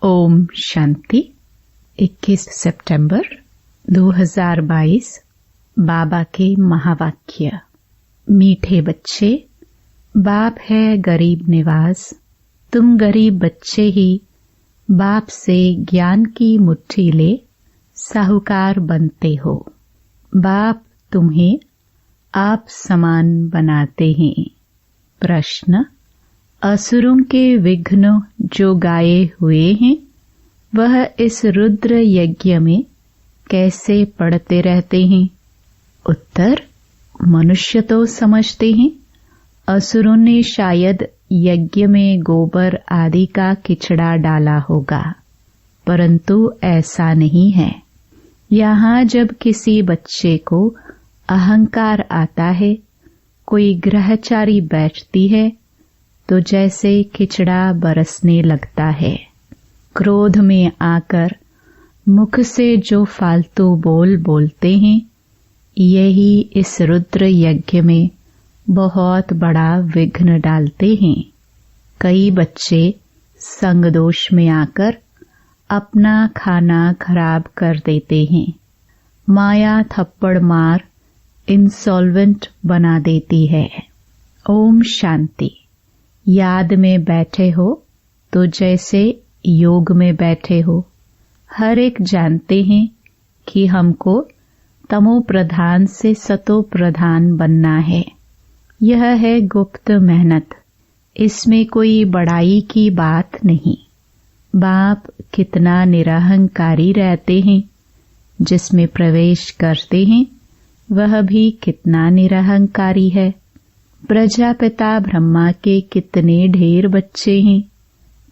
ओम शांति। 21 सितंबर 2022। बाबा के महावाक्य। मीठे बच्चे, बाप है गरीब निवास। तुम गरीब बच्चे ही बाप से ज्ञान की मुट्ठी ले साहूकार बनते हो। बाप तुम्हें आप समान बनाते हैं। प्रश्न: असुरों के विघ्न जो गाये हुए हैं वह इस रुद्र यज्ञ में कैसे पढ़ते रहते हैं? उत्तर: मनुष्य तो समझते हैं असुरों ने शायद यज्ञ में गोबर आदि का किचड़ा डाला होगा, परंतु ऐसा नहीं है। यहाँ जब किसी बच्चे को अहंकार आता है, कोई ग्रहचारी बैठती है तो जैसे किचड़ा बरसने लगता है। क्रोध में आकर मुख से जो फालतू बोल बोलते हैं, यही इस रुद्र यज्ञ में बहुत बड़ा विघ्न डालते हैं। कई बच्चे संग दोष में आकर अपना खाना खराब कर देते हैं। माया थप्पड़ मार इंसॉल्वेंट बना देती है। ओम शांति। याद में बैठे हो तो जैसे योग में बैठे हो। हर एक जानते हैं कि हमको तमो प्रधान से सतो प्रधान बनना है। यह है गुप्त मेहनत, इसमें कोई बड़ाई की बात नहीं। बाप कितना निरहंकारी रहते हैं, जिसमें प्रवेश करते हैं वह भी कितना निरहंकारी है। प्रजापिता ब्रह्मा के कितने ढेर बच्चे हैं।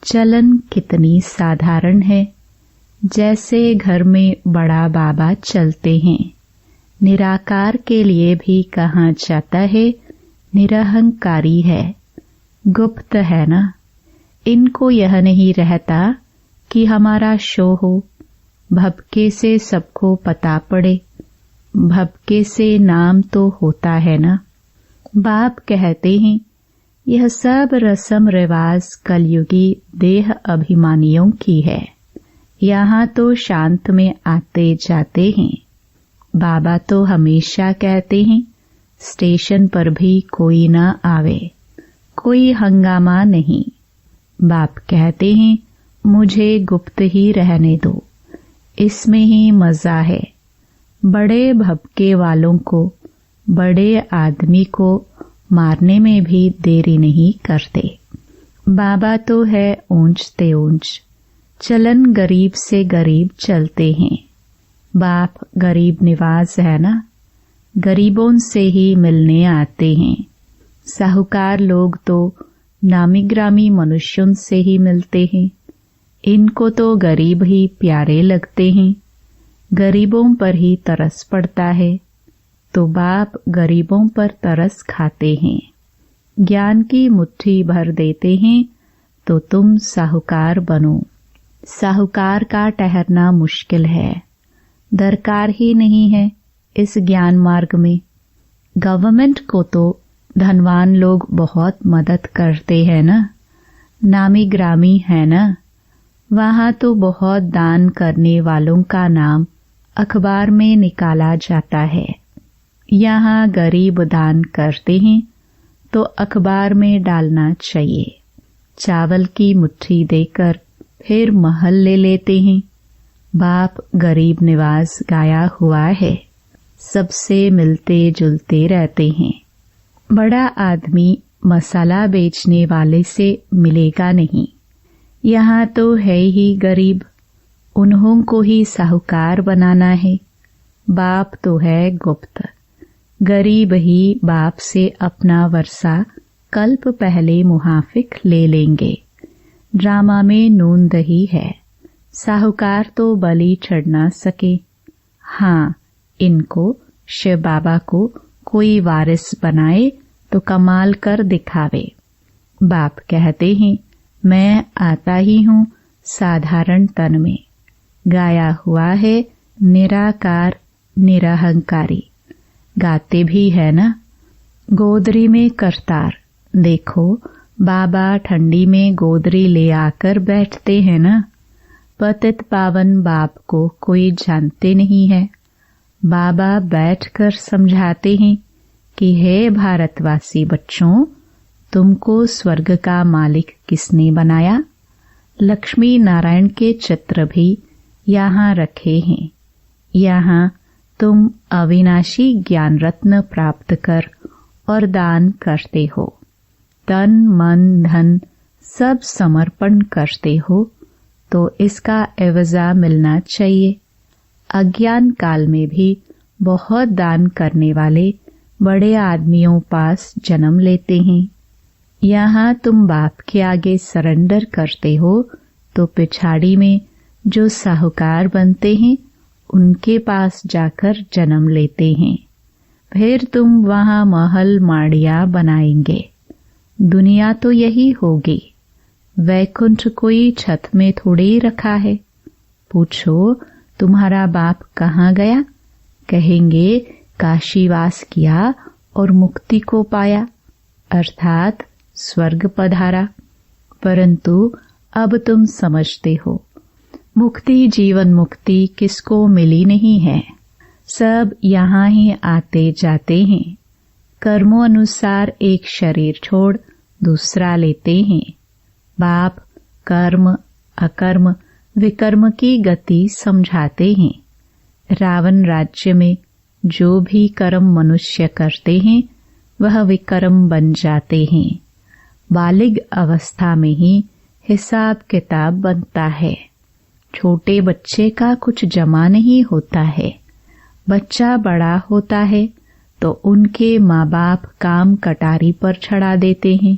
चलन कितनी साधारण है, जैसे घर में बड़ा बाबा चलते हैं। निराकार के लिए भी कहा जाता है निरहंकारी है। गुप्त है ना। इनको यह नहीं रहता कि हमारा शो हो, भपके से सबको पता पड़े। भपके से नाम तो होता है ना। बाप कहते हैं यह सब रस्म रिवाज कलयुगी देह अभिमानियों की है। यहाँ तो शांत में आते जाते हैं। बाबा तो हमेशा कहते हैं स्टेशन पर भी कोई ना आवे, कोई हंगामा नहीं। बाप कहते हैं मुझे गुप्त ही रहने दो, इसमें ही मजा है। बड़े भपके वालों को, बड़े आदमी को मारने में भी देरी नहीं करते। बाबा तो है ऊंच ते ऊंच, चलन गरीब से गरीब चलते हैं। बाप गरीब निवाज है ना, गरीबों से ही मिलने आते हैं। साहूकार लोग तो नामी ग्रामी मनुष्यों से ही मिलते हैं। इनको तो गरीब ही प्यारे लगते हैं। गरीबों पर ही तरस पड़ता है, तो बाप गरीबों पर तरस खाते हैं। ज्ञान की मुट्ठी भर देते हैं तो तुम साहूकार बनो। साहूकार का ठहरना मुश्किल है, दरकार ही नहीं है इस ज्ञान मार्ग में। गवर्नमेंट को तो धनवान लोग बहुत मदद करते हैं ना, नामी ग्रामी है ना। वहाँ तो बहुत दान करने वालों का नाम अखबार में निकाला जाता है। यहाँ गरीब दान करते हैं तो अखबार में डालना चाहिए। चावल की मुट्ठी देकर फिर महल ले लेते हैं। बाप गरीब निवास गाया हुआ है, सबसे मिलते जुलते रहते हैं। बड़ा आदमी मसाला बेचने वाले से मिलेगा नहीं। यहाँ तो है ही गरीब, उन्हों को ही साहूकार बनाना है। बाप तो है गुप्त। गरीब ही बाप से अपना वर्षा कल्प पहले मुहाफिक ले लेंगे। ड्रामा में नून दही है, साहूकार तो बलि चढ़ ना सके। हाँ, इनको शिव बाबा को कोई वारिस बनाए तो कमाल कर दिखावे। बाप कहते हैं मैं आता ही हूँ साधारण तन में। गाया हुआ है निराकार निरहंकारी। गाते भी है ना। गोदरी में करतार। देखो बाबा ठंडी में गोदरी ले आकर बैठते हैं ना। पतित पावन बाप को कोई जानते नहीं है। बाबा बैठकर समझाते हैं कि हे भारतवासी बच्चों, तुमको स्वर्ग का मालिक किसने बनाया? लक्ष्मी नारायण के चित्र भी यहाँ रखे हैं। यहाँ तुम अविनाशी ज्ञान रत्न प्राप्त कर और दान करते हो, तन मन धन सब समर्पण करते हो, तो इसका एवजा मिलना चाहिए। अज्ञान काल में भी बहुत दान करने वाले बड़े आदमियों पास जन्म लेते हैं। यहाँ तुम बाप के आगे सरेंडर करते हो तो पिछाड़ी में जो साहूकार बनते हैं उनके पास जाकर जन्म लेते हैं। फिर तुम वहाँ महल माड़िया बनाएंगे। दुनिया तो यही होगी। वैकुंठ कोई छत में थोड़ी रखा है। पूछो तुम्हारा बाप कहाँ गया? कहेंगे काशीवास किया और मुक्ति को पाया, अर्थात स्वर्ग पधारा। परंतु अब तुम समझते हो मुक्ति जीवन मुक्ति किसको मिली नहीं है। सब यहाँ ही आते जाते हैं। कर्मों अनुसार एक शरीर छोड़ दूसरा लेते हैं। बाप कर्म अकर्म विकर्म की गति समझाते हैं। रावण राज्य में जो भी कर्म मनुष्य करते हैं वह विकर्म बन जाते हैं। बालिग अवस्था में ही हिसाब किताब बनता है। छोटे बच्चे का कुछ जमा नहीं होता है। बच्चा बड़ा होता है तो उनके माँ बाप काम कटारी पर चढ़ा देते हैं।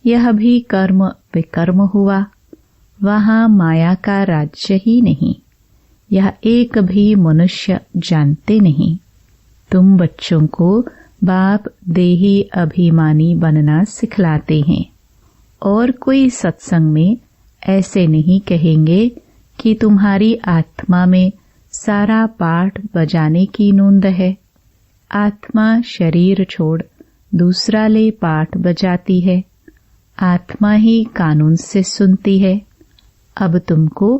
यह भी कर्म विकर्म हुआ। वहाँ माया का राज्य ही नहीं। यह एक भी मनुष्य जानते नहीं। तुम बच्चों को बाप देही अभिमानी बनना सिखलाते हैं। और कोई सत्संग में ऐसे नहीं कहेंगे कि तुम्हारी आत्मा में सारा पाठ बजाने की नूंद है। आत्मा शरीर छोड़ दूसरा ले पाठ बजाती है। आत्मा ही कानून से सुनती है। अब तुमको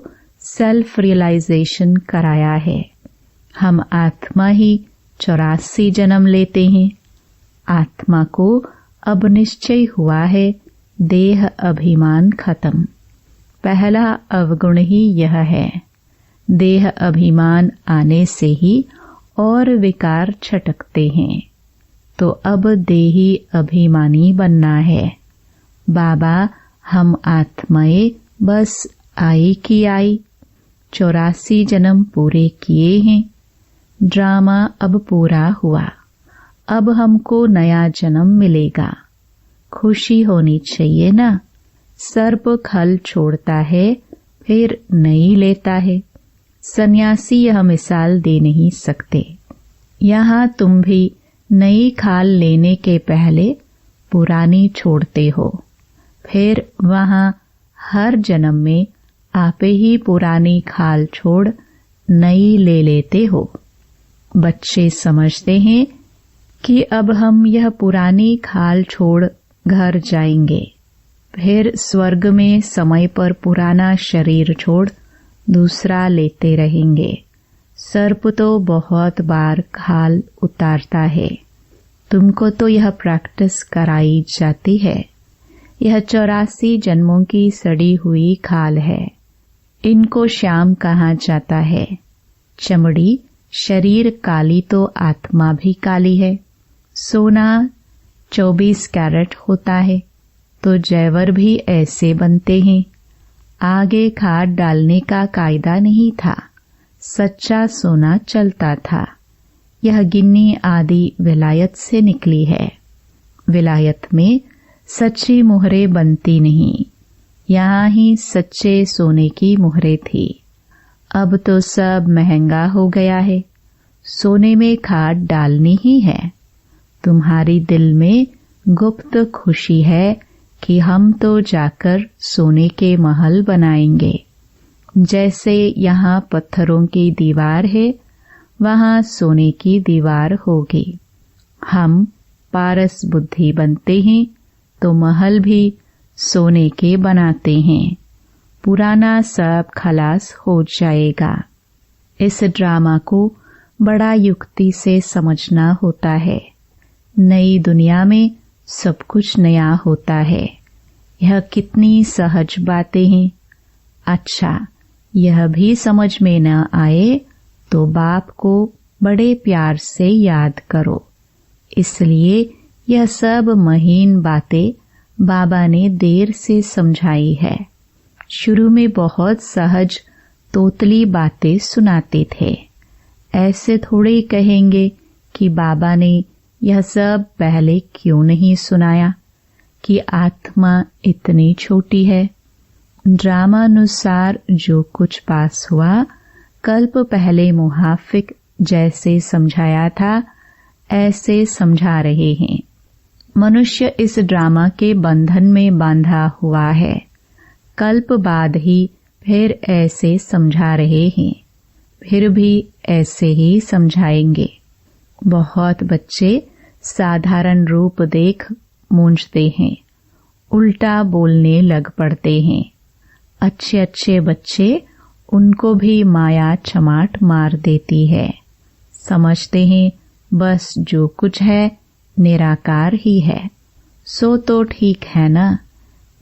सेल्फ रियलाइजेशन कराया है। हम आत्मा ही 84 जन्म लेते हैं। आत्मा को अब निश्चय हुआ है देह अभिमान खत्म। पहला अवगुण ही यह है। देह अभिमान आने से ही और विकार छटकते हैं। तो अब देही अभिमानी बनना है। बाबा हम आत्माएं बस आई की आई। 84 जन्म पूरे किए हैं। ड्रामा अब पूरा हुआ। अब हमको नया जन्म मिलेगा। खुशी होनी चाहिए ना। सर्प खल छोड़ता है फिर नहीं लेता है। सन्यासी यह मिसाल दे नहीं सकते। यहाँ तुम भी नई खाल लेने के पहले पुरानी छोड़ते हो। फिर वहाँ हर जन्म में आप ही पुरानी खाल छोड़ नई ले लेते हो। बच्चे समझते हैं कि अब हम यह पुरानी खाल छोड़ घर जाएंगे। फिर स्वर्ग में समय पर पुराना शरीर छोड़ दूसरा लेते रहेंगे। सर्प तो बहुत बार खाल उतारता है। तुमको तो यह प्रैक्टिस कराई जाती है। यह 84 जन्मों की सड़ी हुई खाल है। इनको श्याम कहा जाता है। चमड़ी शरीर काली तो आत्मा भी काली है। सोना 24 कैरेट होता है तो जैवर भी ऐसे बनते हैं। आगे खाद डालने का कायदा नहीं था। सच्चा सोना चलता था। यह गिन्नी आदि विलायत से निकली है। विलायत में सच्ची मुहरे बनती नहीं। यहाँ ही सच्चे सोने की मुहरे थी। अब तो सब महंगा हो गया है। सोने में खाद डालनी ही है। तुम्हारी दिल में गुप्त खुशी है कि हम तो जाकर सोने के महल बनाएंगे। जैसे यहाँ पत्थरों की दीवार है वहाँ सोने की दीवार होगी। हम पारस बुद्धि बनते हैं तो महल भी सोने के बनाते हैं। पुराना सब खलास हो जाएगा। इस ड्रामा को बड़ा युक्ति से समझना होता है। नई दुनिया में सब कुछ नया होता है। यह कितनी सहज बातें हैं। अच्छा, यह भी समझ में न आए तो बाप को बड़े प्यार से याद करो। इसलिए यह सब महीन बातें बाबा ने देर से समझाई है। शुरू में बहुत सहज तोतली बातें सुनाते थे। ऐसे थोड़े कहेंगे कि बाबा ने यह सब पहले क्यों नहीं सुनाया कि आत्मा इतनी छोटी है। ड्रामानुसार जो कुछ पास हुआ, कल्प पहले मुहाफिक जैसे समझाया था ऐसे समझा रहे हैं। मनुष्य इस ड्रामा के बंधन में बांधा हुआ है। कल्प बाद ही फिर ऐसे समझा रहे हैं, फिर भी ऐसे ही समझाएंगे। बहुत बच्चे साधारण रूप देख मूंझते हैं, उल्टा बोलने लग पड़ते हैं। अच्छे अच्छे बच्चे, उनको भी माया चमाट मार देती है। समझते हैं बस जो कुछ है निराकार ही है। सो तो ठीक है ना।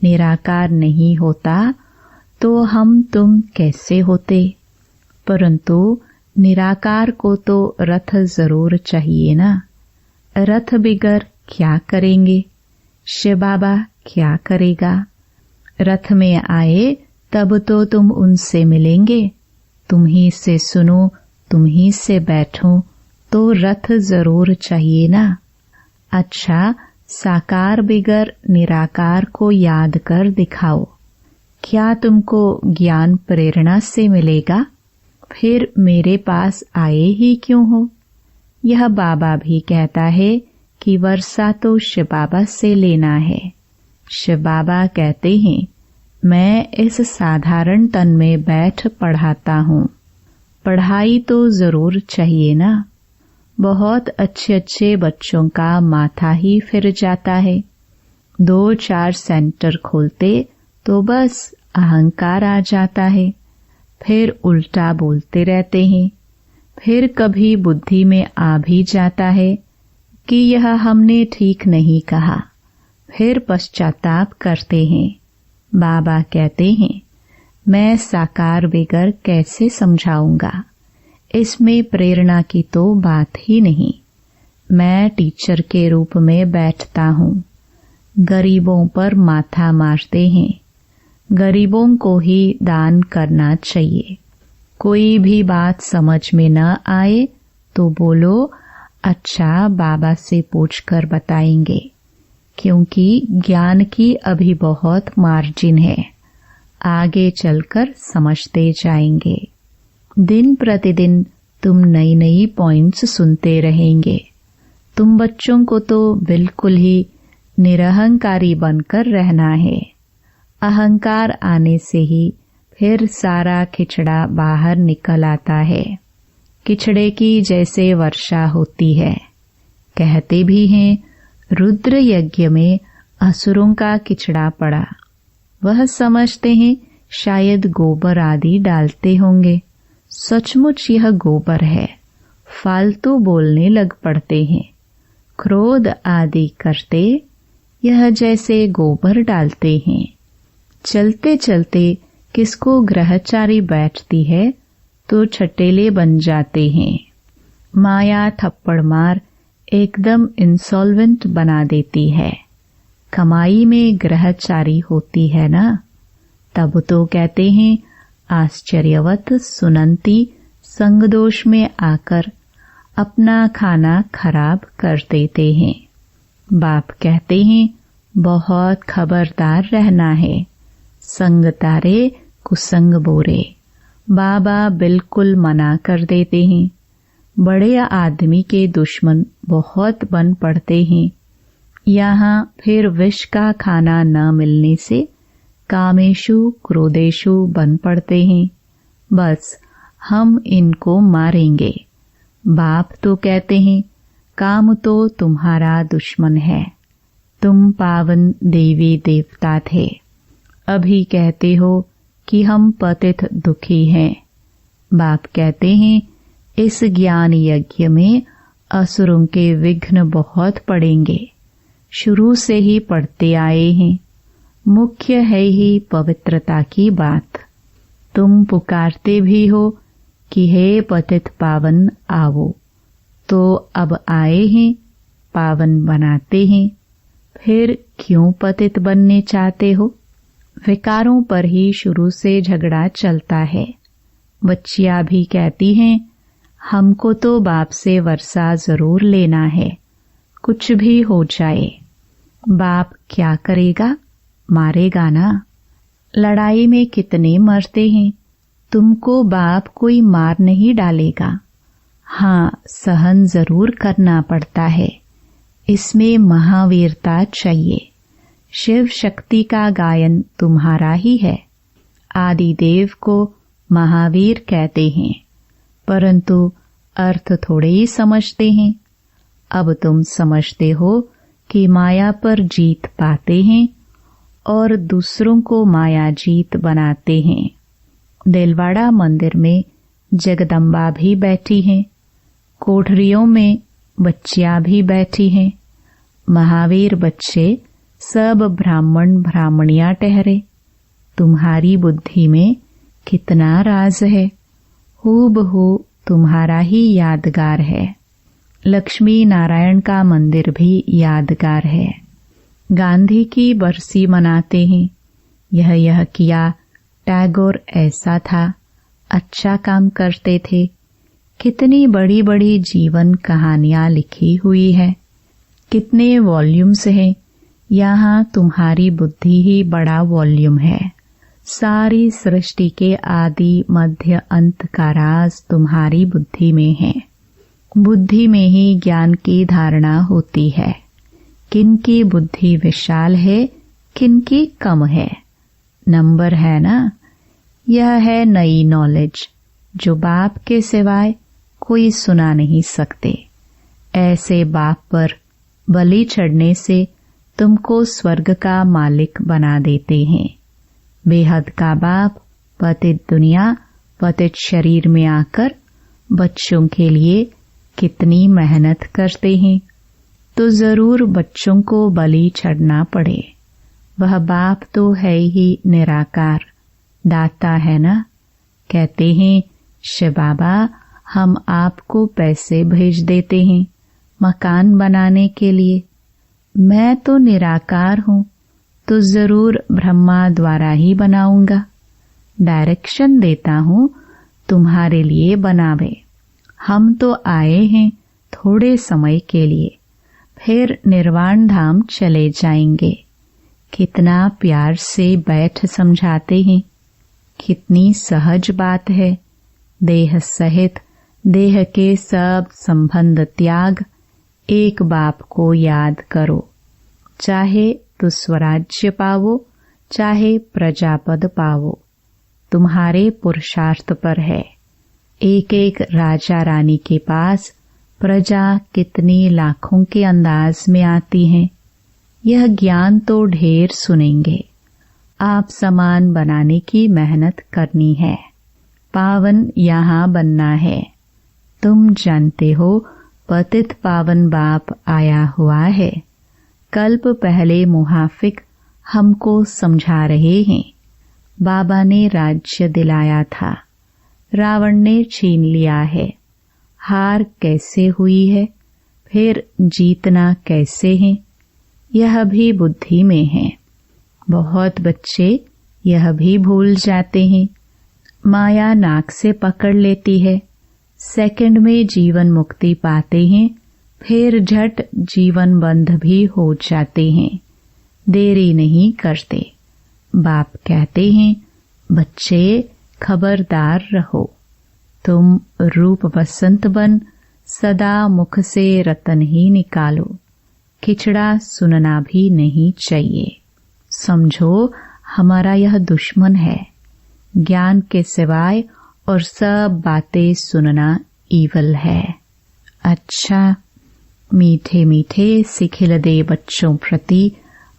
निराकार नहीं होता तो हम तुम कैसे होते। परंतु निराकार को तो रथ जरूर चाहिए ना। रथ बिगर क्या करेंगे। शिव बाबा क्या करेगा। रथ में आए तब तो तुम उनसे मिलेंगे। तुम ही से सुनो, तुम ही से बैठो, तो रथ जरूर चाहिए ना। अच्छा, साकार बिगर निराकार को याद कर दिखाओ। क्या तुमको ज्ञान प्रेरणा से मिलेगा। फिर मेरे पास आए ही क्यों हो। यह बाबा भी कहता है कि वर्षा तो शिव बाबा से लेना है। शिव बाबा कहते हैं मैं इस साधारण तन में बैठ पढ़ाता हूँ। पढ़ाई तो जरूर चाहिए ना। बहुत अच्छे अच्छे बच्चों का माथा ही फिर जाता है। 2-4 सेंटर खोलते तो बस अहंकार आ जाता है। फिर उल्टा बोलते रहते हैं। फिर कभी बुद्धि में आ भी जाता है कि यह हमने ठीक नहीं कहा। फिर पश्चाताप करते हैं। बाबा कहते हैं मैं साकार बिगर कैसे समझाऊंगा। इसमें प्रेरणा की तो बात ही नहीं। मैं टीचर के रूप में बैठता हूँ। गरीबों पर माथा मारते हैं। गरीबों को ही दान करना चाहिए। कोई भी बात समझ में न आए तो बोलो अच्छा बाबा से पूछकर बताएंगे, क्योंकि ज्ञान की अभी बहुत मार्जिन है। आगे चलकर समझते जाएंगे। दिन प्रतिदिन तुम नई नई पॉइंट्स सुनते रहेंगे। तुम बच्चों को तो बिल्कुल ही निरहंकारी बनकर रहना है। अहंकार आने से ही फिर सारा खिचड़ा बाहर निकल आता है। किचड़े की जैसे वर्षा होती है। कहते भी हैं रुद्र यज्ञ में असुरों का किचड़ा पड़ा। वह समझते हैं शायद गोबर आदि डालते होंगे। सचमुच यह गोबर है। फालतू बोलने लग पड़ते हैं। क्रोध आदि करते यह जैसे गोबर डालते हैं। चलते चलते किसको ग्रहचारी बैठती है तो छटेले बन जाते हैं। माया थप्पड़ मार एकदम इंसॉल्वेंट बना देती है। कमाई में ग्रहचारी होती है ना। तब तो कहते हैं आश्चर्यवत सुनंती संगदोष में आकर अपना खाना खराब कर देते हैं। बाप कहते हैं बहुत खबरदार रहना है। संग तारे कुसंग बोरे। बाबा बिल्कुल मना कर देते हैं। बड़े आदमी के दुश्मन बहुत बन पड़ते हैं। यहाँ फिर विष का खाना न मिलने से कामेशु क्रोधेशु बन पड़ते हैं। बस हम इनको मारेंगे। बाप तो कहते हैं काम तो तुम्हारा दुश्मन है। तुम पावन देवी देवता थे, अभी कहते हो कि हम पतित दुखी हैं। बाप कहते हैं इस ज्ञान यज्ञ में असुरों के विघ्न बहुत पड़ेंगे, शुरू से ही पढ़ते आए हैं। मुख्य है ही पवित्रता की बात। तुम पुकारते भी हो कि हे पतित पावन आओ, तो अब आए हैं, पावन बनाते हैं। फिर क्यों पतित बनने चाहते हो? विकारों पर ही शुरू से झगड़ा चलता है। बच्चियां भी कहती हैं हमको तो बाप से वर्षा जरूर लेना है, कुछ भी हो जाए। बाप क्या करेगा? मारेगा ना। लड़ाई में कितने मरते हैं, तुमको बाप कोई मार नहीं डालेगा। हाँ, सहन जरूर करना पड़ता है, इसमें महावीरता चाहिए। शिव शक्ति का गायन तुम्हारा ही है। आदि देव को महावीर कहते हैं, परंतु अर्थ थोड़े ही समझते हैं। अब तुम समझते हो कि माया पर जीत पाते हैं और दूसरों को माया जीत बनाते हैं। दिलवाड़ा मंदिर में जगदम्बा भी बैठी हैं, कोठरियों में बच्चियां भी बैठी हैं। महावीर बच्चे सब ब्राह्मण ब्राह्मणियां ठहरे। तुम्हारी बुद्धि में कितना राज है, हूबहू तुम्हारा ही यादगार है। लक्ष्मी नारायण का मंदिर भी यादगार है। गांधी की बरसी मनाते हैं। यह किया, टैगोर ऐसा था, अच्छा काम करते थे। कितनी बड़ी बड़ी जीवन कहानियां लिखी हुई है, कितने वॉल्यूम्स हैं। यहाँ तुम्हारी बुद्धि ही बड़ा वॉल्यूम है। सारी सृष्टि के आदि मध्य अंत का राज तुम्हारी बुद्धि में है। बुद्धि में ही ज्ञान की धारणा होती है। किनकी बुद्धि विशाल है, किनकी कम है, नंबर है ना। यह है नई नॉलेज जो बाप के सिवाय कोई सुना नहीं सकते। ऐसे बाप पर बलि चढ़ने से तुमको स्वर्ग का मालिक बना देते हैं। बेहद का बाप पतित दुनिया, पतित शरीर में आकर बच्चों के लिए कितनी मेहनत करते हैं, तो जरूर बच्चों को बलि चढ़ना पड़े। वह बाप तो है ही निराकार, दाता है ना। कहते हैं शिव बाबा हम आपको पैसे भेज देते हैं मकान बनाने के लिए। मैं तो निराकार हूँ, तो जरूर ब्रह्मा द्वारा ही बनाऊंगा। डायरेक्शन देता हूँ, तुम्हारे लिए बनावे। हम तो आए हैं थोड़े समय के लिए, फिर निर्वाण धाम चले जाएंगे। कितना प्यार से बैठ समझाते हैं, कितनी सहज बात है। देह सहित देह के सब संबंध त्याग, एक बाप को याद करो। चाहे तो स्वराज्य पावो, चाहे प्रजापद पावो, तुम्हारे पुरुषार्थ पर है। एक एक राजा रानी के पास प्रजा कितनी लाखों के अंदाज में आती है। यह ज्ञान तो ढेर सुनेंगे। आप समान बनाने की मेहनत करनी है, पावन यहाँ बनना है। तुम जानते हो पतित पावन बाप आया हुआ है। कल्प पहले मुहाफिक हमको समझा रहे हैं। बाबा ने राज्य दिलाया था, रावण ने छीन लिया है। हार कैसे हुई है, फिर जीतना कैसे है, यह भी बुद्धि में है। बहुत बच्चे यह भी भूल जाते हैं। माया नाक से पकड़ लेती है, सेकंड में जीवन मुक्ति पाते हैं, फिर झट जीवन बंध भी हो जाते हैं। देरी नहीं करते। बाप कहते हैं बच्चे खबरदार रहो, तुम रूप बसंत बन सदा मुख से रतन ही निकालो। खिचड़ा सुनना भी नहीं चाहिए। समझो हमारा यह दुश्मन है। ज्ञान के सिवाय और सब बातें सुनना ईवल है। अच्छा, मीठे मीठे सिखिल दे बच्चों प्रति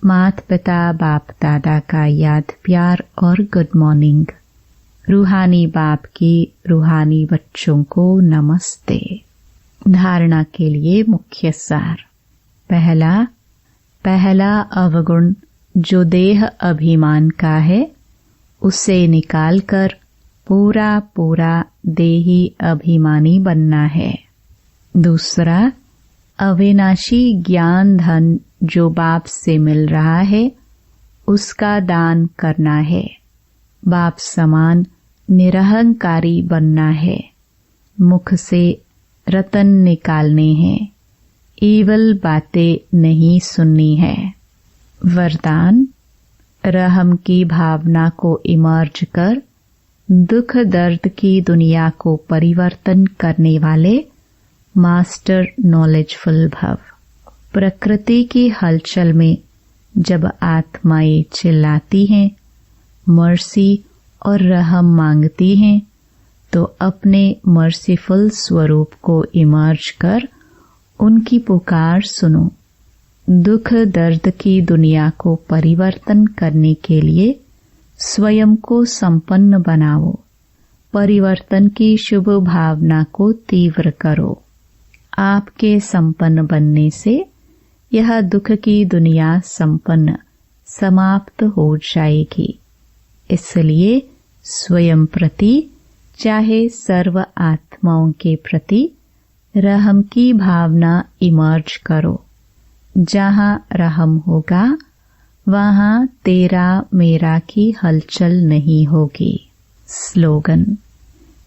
मात पिता बाप दादा का याद प्यार और गुड मॉर्निंग। रूहानी बाप की रूहानी बच्चों को नमस्ते। धारणा के लिए मुख्य सार। पहला अवगुण जो देह अभिमान का है उसे निकालकर पूरा देही अभिमानी बनना है। दूसरा, अविनाशी ज्ञान धन जो बाप से मिल रहा है उसका दान करना है। बाप समान निरहंकारी बनना है। मुख से रतन निकालने हैं। ईवल बातें नहीं सुननी है। वरदान, रहम की भावना को इमर्ज कर दुख दर्द की दुनिया को परिवर्तन करने वाले मास्टर नॉलेजफुल भव। प्रकृति की हलचल में जब आत्माएं चिल्लाती हैं, मर्सी और रहम मांगती हैं, तो अपने मर्सीफुल स्वरूप को इमर्ज कर उनकी पुकार सुनो। दुख दर्द की दुनिया को परिवर्तन करने के लिए स्वयं को संपन्न बनाओ। परिवर्तन की शुभ भावना को तीव्र करो। आपके संपन्न बनने से यह दुख की दुनिया संपन्न समाप्त हो जाएगी। इसलिए स्वयं प्रति चाहे सर्व आत्माओं के प्रति रहम की भावना इमर्ज करो। जहाँ रहम होगा वहाँ तेरा मेरा की हलचल नहीं होगी। स्लोगन,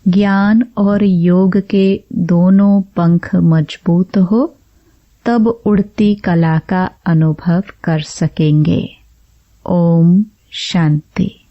ज्ञान और योग के दोनों पंख मजबूत हो तब उड़ती कला का अनुभव कर सकेंगे। ओम शांति।